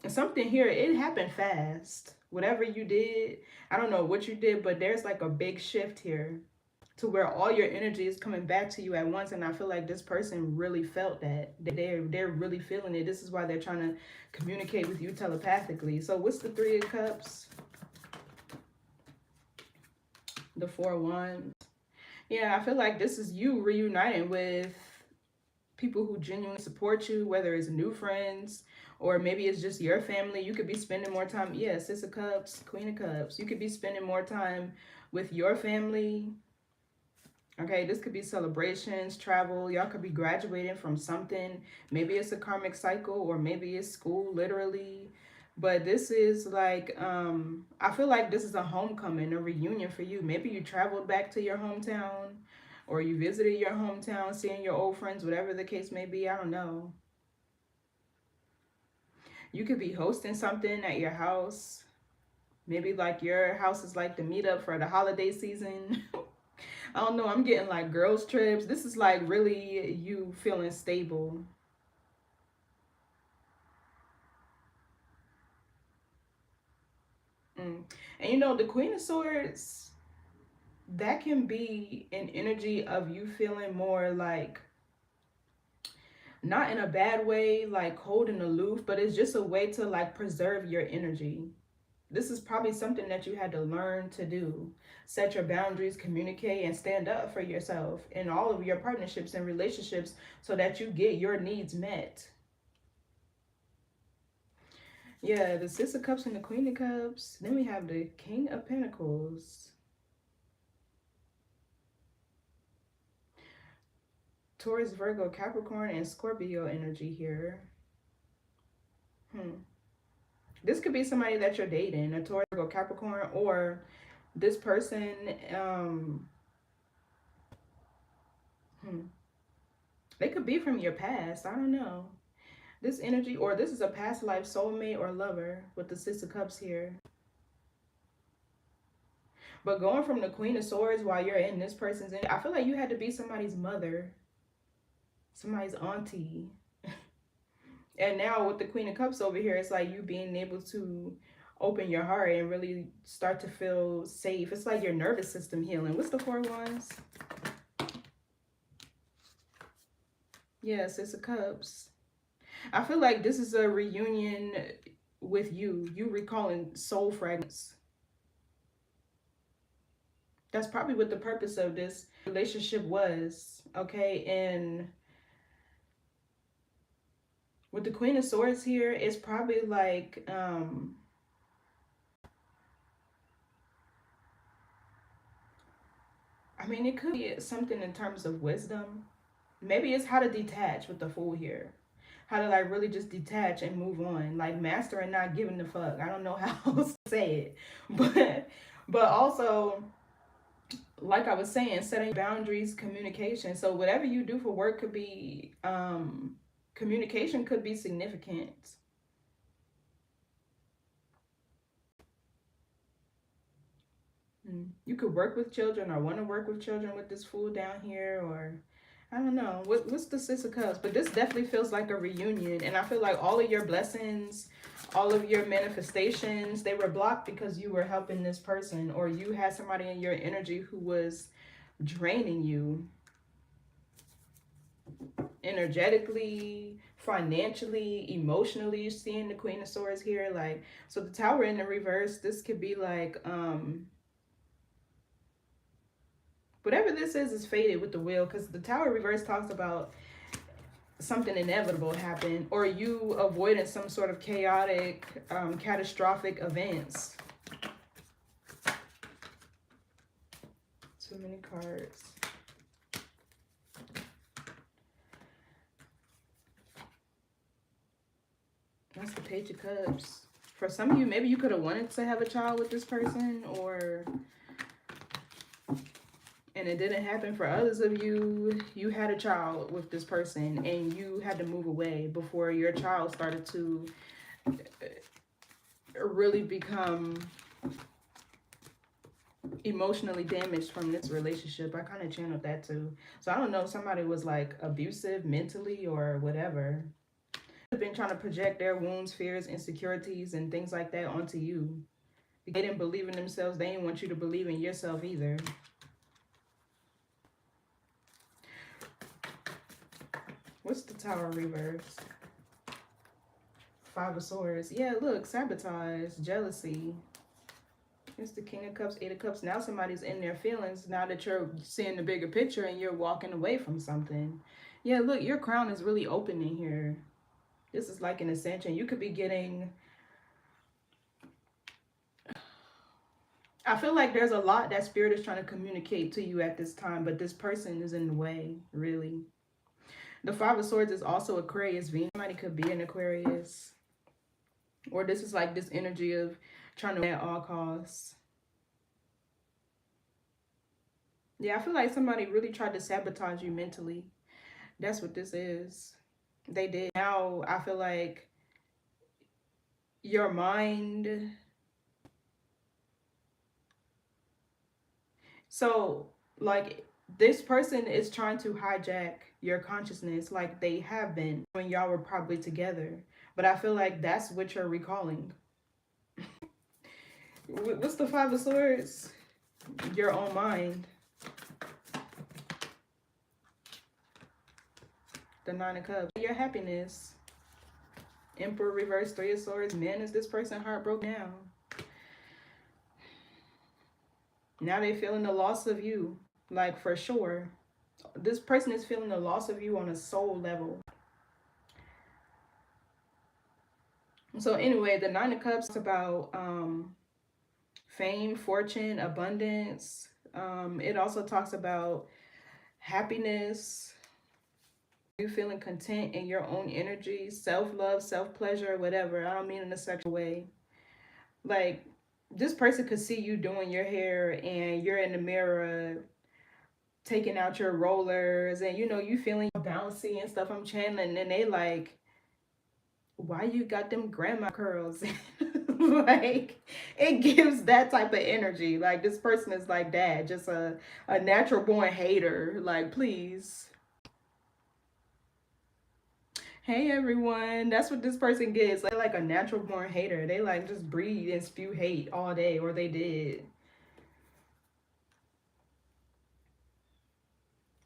something here. It happened fast. Whatever you did, I don't know what you did, but there's like a big shift here to where all your energy is coming back to you at once. And I feel like this person really felt that. They're really feeling it. This is why they're trying to communicate with you telepathically. So what's the Three of Cups? The Four of Wands. Yeah, I feel like this is you reuniting with people who genuinely support you, whether it's new friends or maybe it's just your family. You could be spending more time. Yeah, Six of Cups, Queen of Cups. You could be spending more time with your family. Okay, this could be celebrations, travel. Y'all could be graduating from something. Maybe it's a karmic cycle, or maybe it's school, literally. But this is like, I feel like this is a homecoming, a reunion for you. Maybe you traveled back to your hometown, or you visited your hometown, seeing your old friends, whatever the case may be. I don't know. You could be hosting something at your house. Maybe like your house is like the meetup for the holiday season. I don't know. I'm getting like girls' trips. This is like really you feeling stable. Mm. And you know, the Queen of Swords, that can be an energy of you feeling more like, not in a bad way, like cold and aloof, but it's just a way to like preserve your energy. This is probably something that you had to learn to do. Set your boundaries, communicate, and stand up for yourself in all of your partnerships and relationships so that you get your needs met. Yeah, the Six of Cups and the Queen of Cups. Then we have the King of Pentacles. Taurus, Virgo, Capricorn, and Scorpio energy here. This could be somebody that you're dating, a Taurus, Virgo, Capricorn, or this person, they could be from your past. I don't know. This energy, or this is a past life soulmate or lover with the Six of Cups here. But going from the Queen of Swords while you're in this person's energy, I feel like you had to be somebody's mother, somebody's auntie. And now with the Queen of Cups over here, it's like you being able to open your heart and really start to feel safe. It's like your nervous system healing. What's the Four of Wands? Yeah, Six of Cups. I feel like this is a reunion with you recalling soul fragments. That's probably what the purpose of this relationship was, okay? And with the Queen of Swords here, it's probably like, I mean, it could be something in terms of wisdom. Maybe it's how to detach with the Fool here. How to like really just detach and move on. Like master and not giving the fuck. I don't know how else to say it. But also, like I was saying, setting boundaries, communication. So whatever you do for work could be, communication could be significant. You could work with children or want to work with children with this Fool down here, or I don't know. What's the Six of Cups? But this definitely feels like a reunion. And I feel like all of your blessings, all of your manifestations, they were blocked because you were helping this person, or you had somebody in your energy who was draining you energetically, financially, emotionally. Seeing the Queen of Swords here, like, so the Tower in the reverse, this could be like, whatever this is faded with the Wheel, because the Tower reverse talks about something inevitable happen, or you avoiding some sort of chaotic, catastrophic events. Too many cards. That's the Page of Cups. For some of you, maybe you could have wanted to have a child with this person, or and it didn't happen. For others of you, you had a child with this person and you had to move away before your child started to really become emotionally damaged from this relationship. I kind of channeled that too. So I don't know if somebody was like abusive mentally or whatever. They've been trying to project their wounds, fears, insecurities, and things like that onto you. They didn't believe in themselves. They didn't want you to believe in yourself either. What's the Tower reverse? Five of Swords. Yeah, look, sabotage, jealousy. It's the King of Cups, Eight of Cups. Now somebody's in their feelings now that you're seeing the bigger picture and you're walking away from something. Yeah, look, your crown is really open in here. This is like an ascension. You could be getting... I feel like there's a lot that Spirit is trying to communicate to you at this time, but this person is in the way, really. The Five of Swords is also Aquarius. Venus. Somebody could be an Aquarius. Or this is like this energy of trying to win at all costs. Yeah, I feel like somebody really tried to sabotage you mentally. That's what this is. They did. Now I feel like your mind... So, like, this person is trying to hijack your consciousness like they have been when y'all were probably together. But I feel like that's what you're recalling. What's the Five of Swords? Your own mind. The Nine of Cups. Your happiness. Emperor reverse, Three of Swords. Man, is this person heartbroken now? Now they feeling the loss of you. Like, for sure. This person is feeling the loss of you on a soul level. So anyway, the Nine of Cups is about fame, fortune, abundance. It also talks about happiness. you feeling content in your own energy, self-love, self-pleasure, whatever. I don't mean in a sexual way. Like, this person could see you doing your hair and you're in the mirror taking out your rollers and you feeling bouncy and stuff. I'm channeling and they like, why you got them grandma curls? Like, it gives that type of energy. Like, this person is like that, just a natural born hater. Like, please. Hey everyone, that's what this person gets. They're like a natural born hater. They like just breathe and spew hate all day, or they did.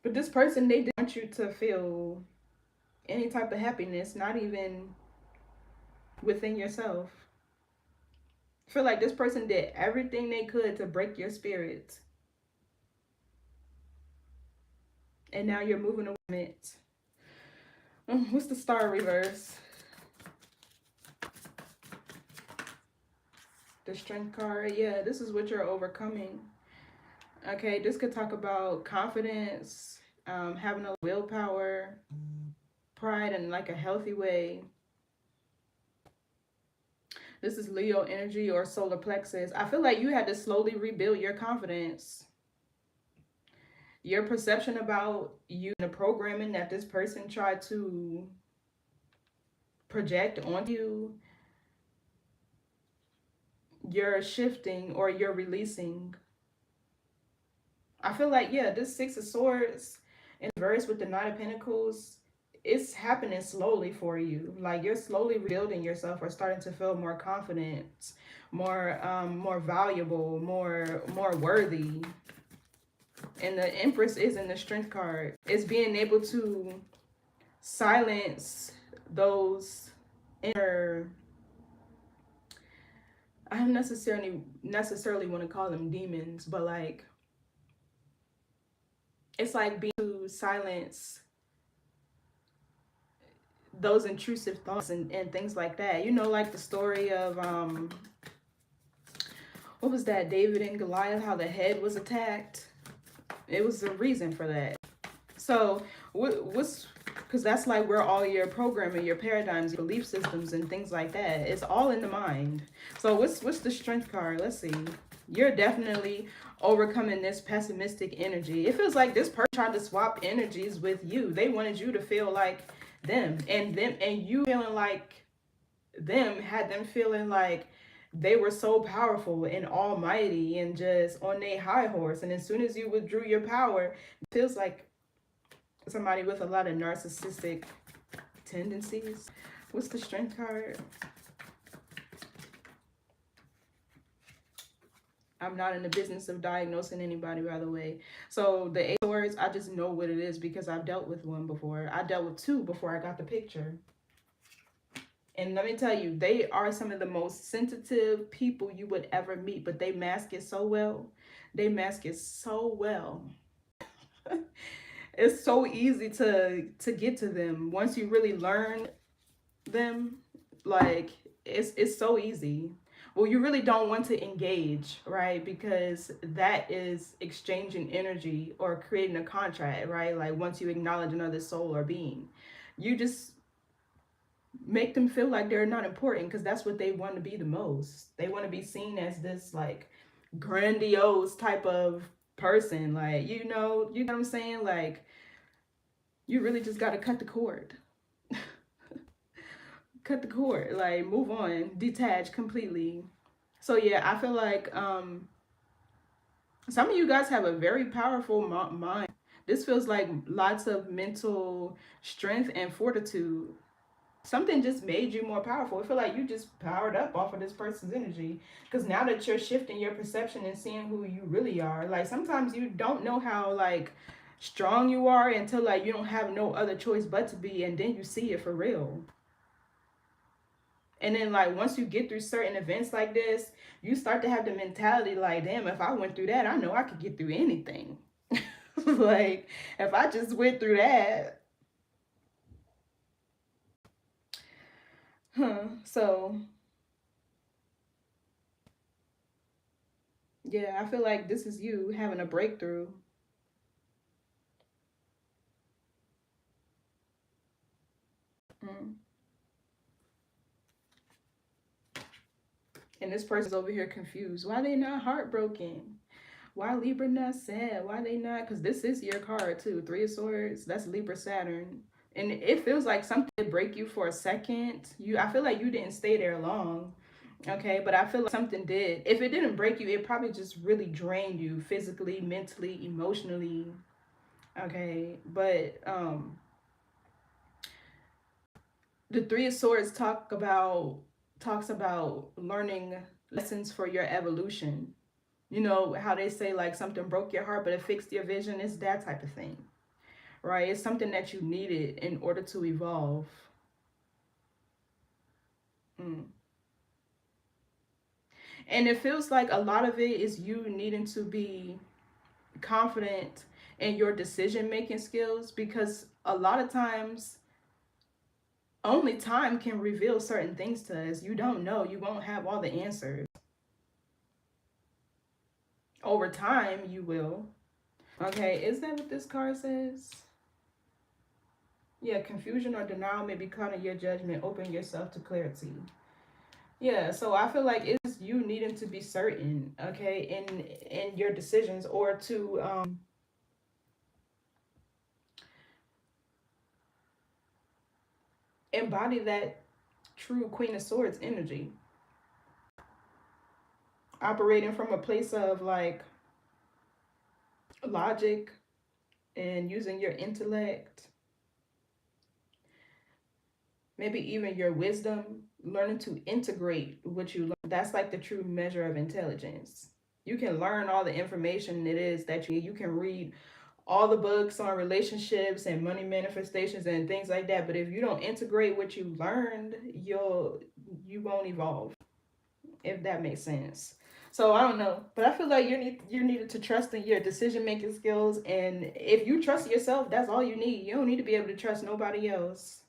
But this person, they didn't want you to feel any type of happiness, not even within yourself. I feel like this person did everything they could to break your spirit. And now you're moving away from it. What's the star reverse? The strength card. Yeah, this is what you're overcoming. Okay, this could talk about confidence, having a willpower, pride in like a healthy way. This is Leo energy or solar plexus. I feel like you had to slowly rebuild your confidence. Your perception about you and the programming that this person tried to project onto you, you're shifting or you're releasing. I feel like, yeah, this Six of Swords in verse with the Knight of Pentacles, it's happening slowly for you. Like, you're slowly rebuilding yourself or starting to feel more confident, more valuable, more worthy. And the Empress is in the Strength card. It's being able to silence those inner, I don't necessarily want to call them demons, but like, it's like being to silence those intrusive thoughts and things like that. Like the story of what was that, David and Goliath, how the head was attacked. It was a reason for that. So what's, because that's like where all your programming, your paradigms, your belief systems and things like that, it's all in the mind. So what's the strength card? Let's see. You're definitely overcoming this pessimistic energy. It feels like this person tried to swap energies with you. They wanted you to feel like them, and you feeling like them had them feeling like they were so powerful and almighty and just on their high horse. And as soon as you withdrew your power, it feels like somebody with a lot of narcissistic tendencies. What's the strength card? I'm not in the business of diagnosing anybody, by the way. So the Eight of Swords, I just know what it is because I've dealt with one before. I dealt with two before I got the picture. And let me tell you, they are some of the most sensitive people you would ever meet, but they mask it so well. They mask it so well. It's so easy to get to them once you really learn them. Like, it's so easy. Well, you really don't want to engage, right? Because that is exchanging energy or creating a contract, right? Like, once you acknowledge another soul or being, you just make them feel like they're not important because that's what they want to be the most. They want to be seen as this like grandiose type of person. Like, you know what I'm saying? Like, you really just got to cut the cord. Cut the cord, like, move on, detach completely. So yeah, I feel like some of you guys have a very powerful mind. This feels like lots of mental strength and fortitude. Something just made you more powerful. I feel like you just powered up off of this person's energy because now that you're shifting your perception and seeing who you really are, like, sometimes you don't know how like strong you are until like you don't have no other choice but to be, and then you see it for real. And then like once you get through certain events like this, you start to have the mentality like, damn, if I went through that, I know I could get through anything. Like, if I just went through that. So yeah, I feel like this is you having a breakthrough. And this person's over here confused. Why they not heartbroken? Why Libra not sad? Why they not? Because this is your card too. Three of Swords. That's Libra Saturn. And it feels like something did break you for a second. I feel like you didn't stay there long. Okay, but I feel like something did. If it didn't break you, it probably just really drained you physically, mentally, emotionally. Okay, but the Three of Swords talks about learning lessons for your evolution. You know how they say like something broke your heart but it fixed your vision. It's that type of thing, right? It's something that you needed in order to evolve. And it feels like a lot of it is you needing to be confident in your decision making skills, because a lot of times only time can reveal certain things to us. You don't know, you won't have all the answers. Over time you will. Okay, is that what this card says? Yeah, confusion or denial may be caught in your judgment. Open yourself to clarity. Yeah, so I feel like it's you needing to be certain, okay, in your decisions, or to embody that true Queen of Swords energy, operating from a place of like logic and using your intellect, maybe even your wisdom, learning to integrate what you learn. That's like the true measure of intelligence. You can learn all the information it is that you can read all the books on relationships and money manifestations and things like that, but if you don't integrate what you learned, you won't evolve, if that makes sense. So I don't know, but I feel like you needed to trust in your decision making skills, and if you trust yourself, that's all you need. You don't need to be able to trust nobody else.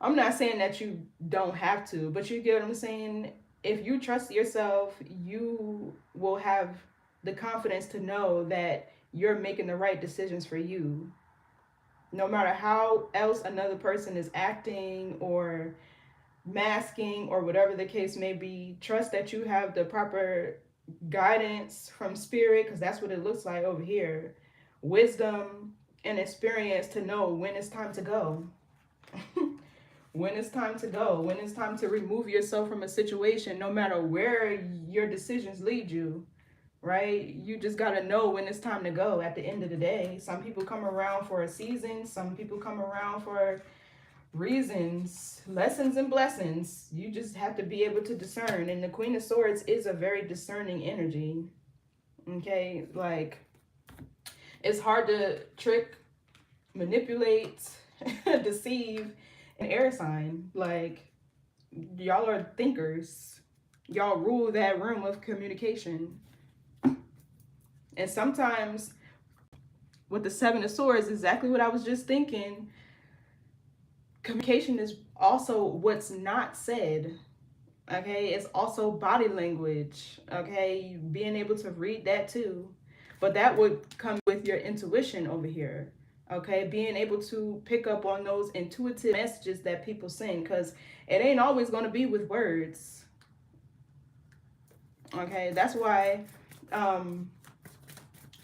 I'm not saying that you don't have to, but you get what I'm saying. If you trust yourself, you will have the confidence to know that you're making the right decisions for you. No matter how else another person is acting or masking or whatever the case may be, trust that you have the proper guidance from spirit, because that's what it looks like over here. Wisdom and experience to know when it's time to go. When it's time to go, when it's time to remove yourself from a situation, no matter where your decisions lead you, right? You just got to know when it's time to go at the end of the day. Some people come around for a season, some people come around for reasons, lessons and blessings. You just have to be able to discern. And the Queen of Swords is a very discerning energy. Okay, like it's hard to trick, manipulate, deceive an air sign. Like, y'all are thinkers. Y'all rule that room of communication. And sometimes with the Seven of Swords, exactly what I was just thinking, communication is also what's not said. Okay, it's also body language. Okay, being able to read that too. But that would come with your intuition over here. Okay, being able to pick up on those intuitive messages that people send, because it ain't always going to be with words. Okay, that's why I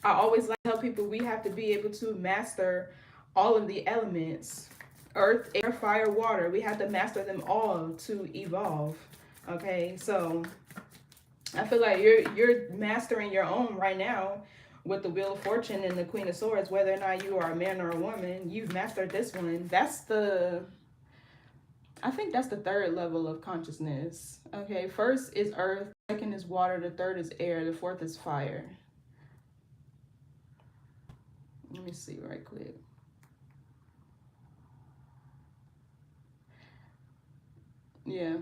always like to tell people we have to be able to master all of the elements: earth, air, fire, water. We have to master them all to evolve. Okay, so I feel like you're mastering your own right now with the Wheel of Fortune and the Queen of Swords. Whether or not you are a man or a woman, you've mastered this one. I think that's the third level of consciousness. Okay, first is earth, second is water, the third is air, the fourth is fire. Let me see right quick. Yeah.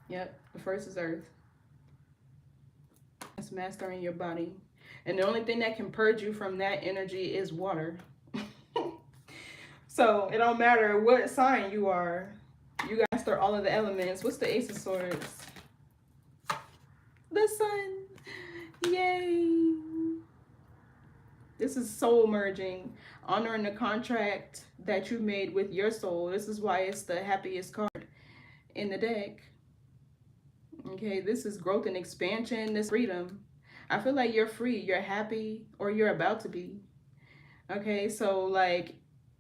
Yep, the first is earth. It's mastering your body. And the only thing that can purge you from that energy is water. So it don't matter what sign you are. You guys master all of the elements. What's the Ace of Swords? The sun. Yay. This is soul merging, honoring the contract that you made with your soul. This is why it's the happiest card. in the deck. Okay, this is growth and expansion, this freedom. I feel like you're free, you're happy, or you're about to be. Okay, so like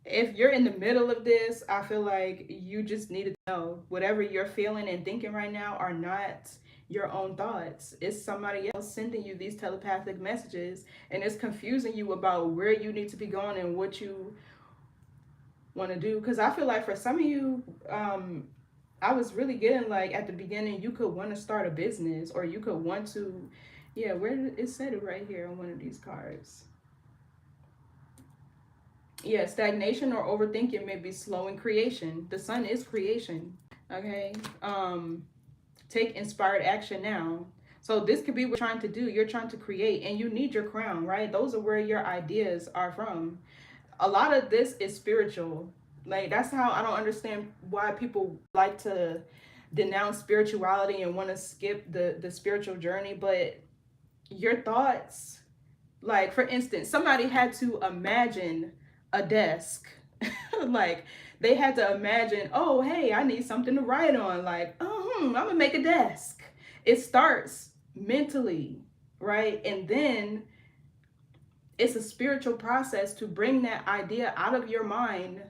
if you're in the middle of this, I feel like you just need to know whatever you're feeling and thinking right now are not your own thoughts. It's somebody else sending you these telepathic messages, and it's confusing you about where you need to be going and what you want to do. Because I feel like for some of you, I was really getting like at the beginning, you could want to start a business, or you could want to, yeah, where did it said it right here on one of these cards. Yeah, stagnation or overthinking may be slowing creation. The sun is creation. Okay. Take inspired action now. So this could be what you're trying to do. You're trying to create, and you need your crown, right? Those are where your ideas are from. A lot of this is spiritual. Like that's how I don't understand why people like to denounce spirituality and want to skip the spiritual journey. But your thoughts, like for instance, somebody had to imagine a desk. Like they had to imagine, oh hey, I need something to write on. Like, I'm gonna make a desk. It starts mentally, right? And then it's a spiritual process to bring that idea out of your mind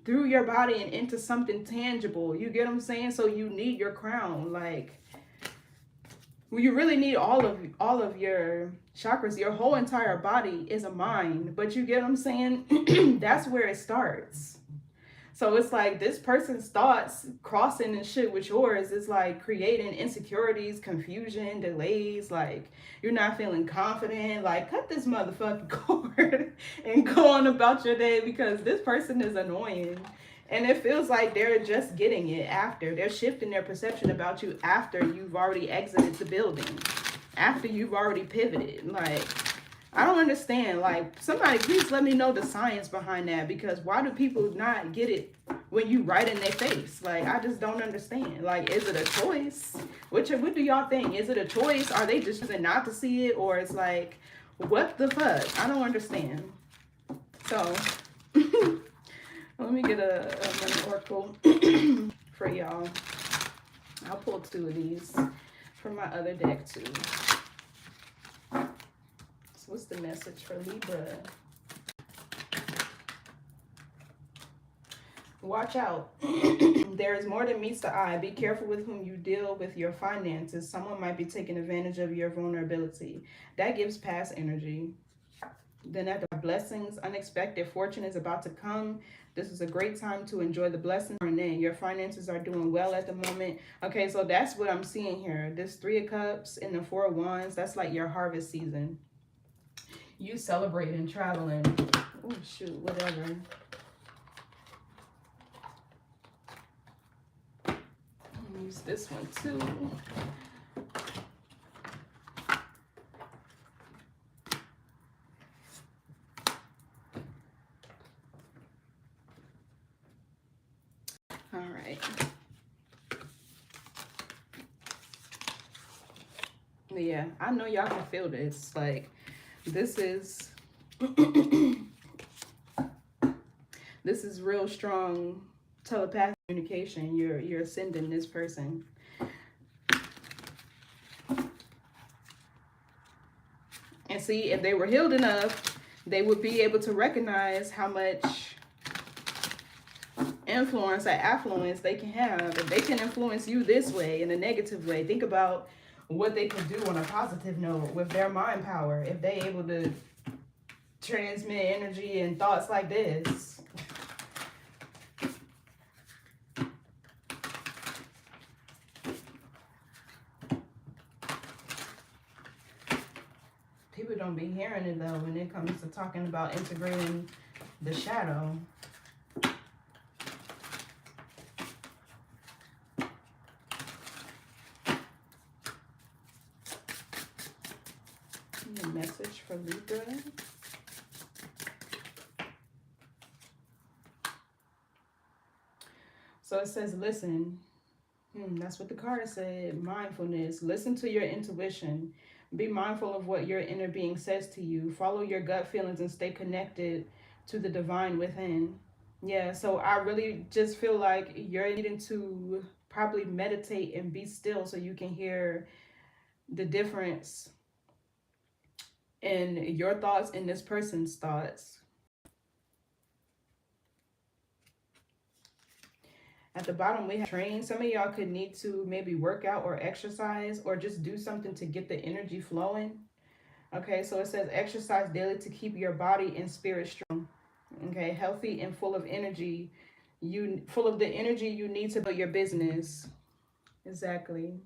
through your body and into something tangible. You get what I'm saying? So you need your crown. Like you really need all of your chakras. Your whole entire body is a mind, but you get what I'm saying? That's where it starts. So it's like this person's thoughts crossing and shit with yours is like creating insecurities, confusion, delays. Like you're not feeling confident. Like cut this motherfucking cord and go on about your day, because this person is annoying. And it feels like they're just getting it after. They're shifting their perception about you after you've already exited the building. After you've already pivoted. Like, I don't understand. Like, somebody please let me know the science behind that. Because why do people not get it when you write in their face? Like, I just don't understand. Like, is it a choice? What do y'all think? Is it a choice? Are they just choosing not to see it? Or it's like, what the fuck? I don't understand. So... let me get an oracle for y'all. I'll pull 2 of these from my other deck too. So what's the message for Libra? Watch out. There is more than meets the eye. Be careful with whom you deal with your finances. Someone might be taking advantage of your vulnerability. That gives past energy. Then after blessings, unexpected fortune is about to come. This is a great time to enjoy the blessings. Your finances are doing well at the moment. Okay, so that's what I'm seeing here. This 3 of Cups and the 4 of Wands, that's like your harvest season. You celebrating, traveling. Oh, shoot, whatever. I'll use this one too. All right. Yeah, I know y'all can feel this. Like, this is this is real strong telepathic communication. You're sending this person. And see, if they were healed enough, they would be able to recognize how much influence or affluence they can have. If they can influence you this way, in a negative way, think about what they could do on a positive note with their mind power. If they're able to transmit energy and thoughts like this. People don't be hearing it though when it comes to talking about integrating the shadow. Message for Libra. So it says, listen. That's what the card said. Mindfulness. Listen to your intuition. Be mindful of what your inner being says to you. Follow your gut feelings and stay connected to the divine within. Yeah, so I really just feel like you're needing to probably meditate and be still so you can hear the difference in your thoughts and this person's thoughts. At the bottom, we have train. Some of y'all could need to maybe work out or exercise or just do something to get the energy flowing. Okay, so it says exercise daily to keep your body and spirit strong. Okay, healthy and full of energy. You full of the energy you need to build your business. Exactly.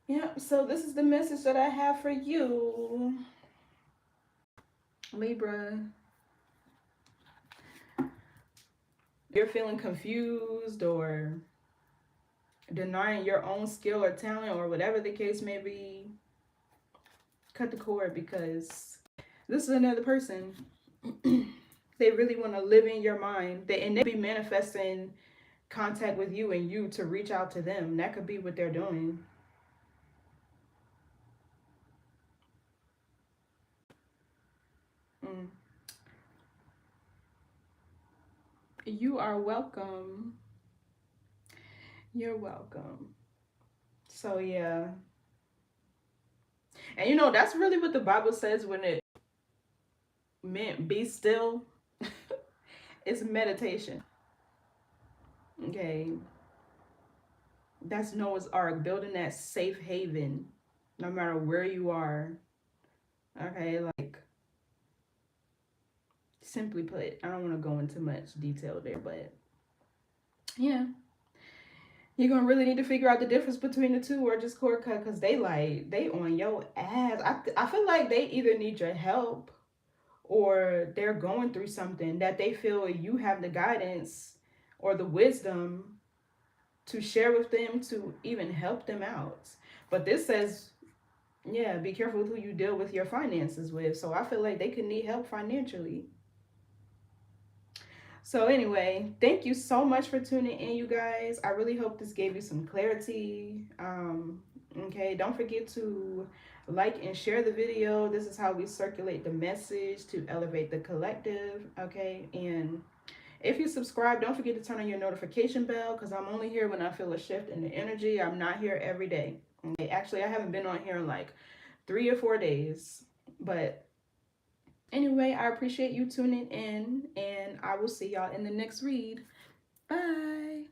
Yeah, so this is the message that I have for you, Libra. You're feeling confused or denying your own skill or talent or whatever the case may be, cut the cord, because this is another person. They really want to live in your mind. And they be manifesting contact with you and you to reach out to them. That could be what they're doing. Mm. You are welcome. You're welcome. So yeah. And you know, that's really what the Bible says when it meant be still. It's meditation. Okay. That's Noah's Ark, building that safe haven no matter where you are. Okay, like simply put, I don't want to go into much detail there, but yeah, you're gonna really need to figure out the difference between the two, or just cord cut, because they on your ass. I feel like they either need your help or they're going through something that they feel you have the guidance or the wisdom to share with them to even help them out. But this says, yeah, be careful with who you deal with your finances with. So I feel like they could need help financially. So anyway, thank you so much for tuning in, you guys. I really hope this gave you some clarity. Okay, don't forget to like and share the video. This is how we circulate the message to elevate the collective. Okay, and if you subscribe, don't forget to turn on your notification bell, because I'm only here when I feel a shift in the energy. I'm not here every day. Okay, actually, I haven't been on here in like 3 or 4 days, but anyway, I appreciate you tuning in, and I will see y'all in the next read. Bye.